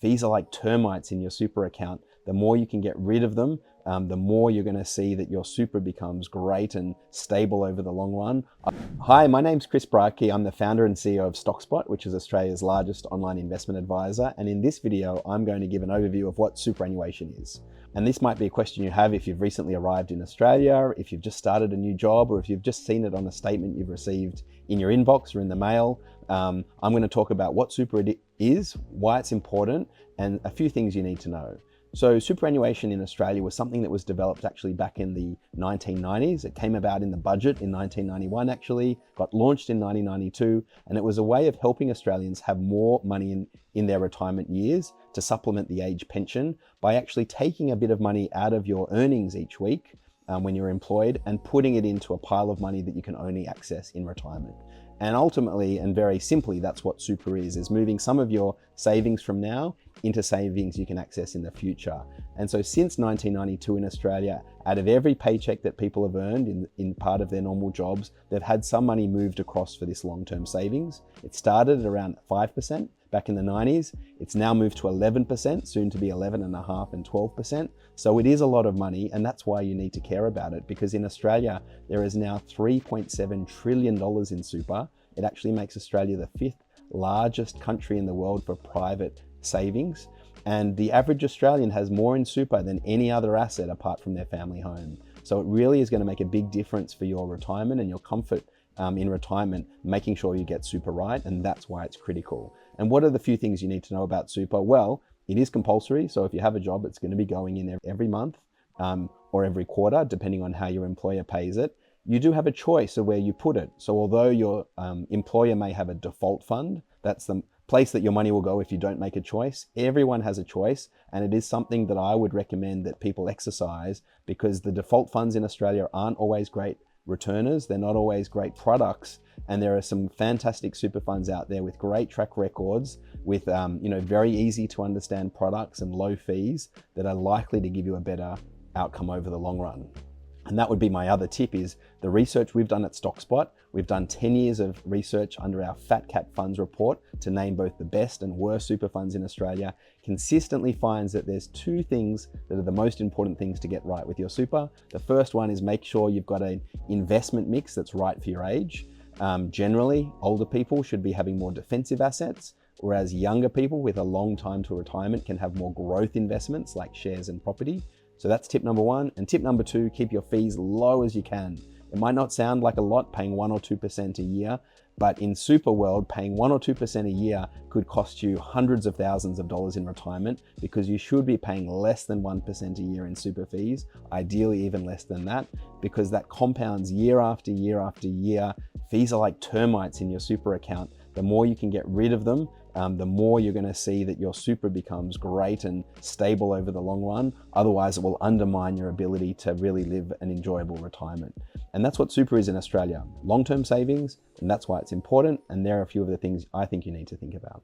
fees are like termites in your super account. The more you can get rid of them, the more you're going to see that your super becomes great and stable over the long run. Hi, my name's Chris Brarkey. I'm the founder and CEO of StockSpot, which is Australia's largest online investment advisor. And in this video, I'm going to give an overview of what superannuation is. And this might be a question you have if you've recently arrived in Australia, if you've just started a new job, or if you've just seen it on a statement you've received in your inbox or in the mail. I'm going to talk about what super it is, why it's important, and a few things you need to know. So superannuation in Australia was something that was developed actually back in the 1990s. It came about in the budget in 1991 actually, got launched in 1992, and it was a way of helping Australians have more money in their retirement years to supplement the age pension by actually taking a bit of money out of your earnings each week when you're employed and putting it into a pile of money that you can only access in retirement. And ultimately, and very simply, that's what super is moving some of your savings from now into savings you can access in the future. And so since 1992 in Australia, out of every paycheck that people have earned in part of their normal jobs, they've had some money moved across for this long-term savings. It started at around 5% back in the 90s. It's now moved to 11%, soon to be 11.5% and 12%. So it is a lot of money, and that's why you need to care about it, because in Australia, there is now $3.7 trillion in super. It actually makes Australia the 5th largest country in the world for private savings. And the average Australian has more in super than any other asset apart from their family home. So it really is going to make a big difference for your retirement and your comfort in retirement, making sure you get super right, and that's why it's critical. And what are the few things you need to know about super? Well, it is compulsory, so if you have a job, it's going to be going in every month or every quarter, depending on how your employer pays it. You do have a choice of where you put it. So although your employer may have a default fund, that's the place that your money will go if you don't make a choice, everyone has a choice, and it is something that I would recommend that people exercise, because the default funds in Australia aren't always great returners, they're not always great products, and there are some fantastic super funds out there with great track records, with very easy to understand products and low fees that are likely to give you a better outcome over the long run. And that would be my other tip, is the research we've done at StockSpot. We've done 10 years of research under our Fat Cat Funds report to name both the best and worst super funds in Australia, consistently finds that there's two things that are the most important things to get right with your super. The first one is make sure you've got an investment mix that's right for your age. Generally, older people should be having more defensive assets, whereas younger people with a long time to retirement can have more growth investments like shares and property. So that's tip number one. And tip number two, keep your fees low as you can. It might not sound like a lot, paying 1 or 2% a year, but in super world, paying 1 or 2% a year could cost you hundreds of thousands of dollars in retirement, because you should be paying less than 1% a year in super fees, ideally even less than that, because that compounds year after year after year. Fees are like termites in your super account. The more you can get rid of them, the more you're going to see that your super becomes great and stable over the long run. Otherwise, it will undermine your ability to really live an enjoyable retirement. And that's what super is in Australia, long-term savings, and that's why it's important. And there are a few of the things I think you need to think about.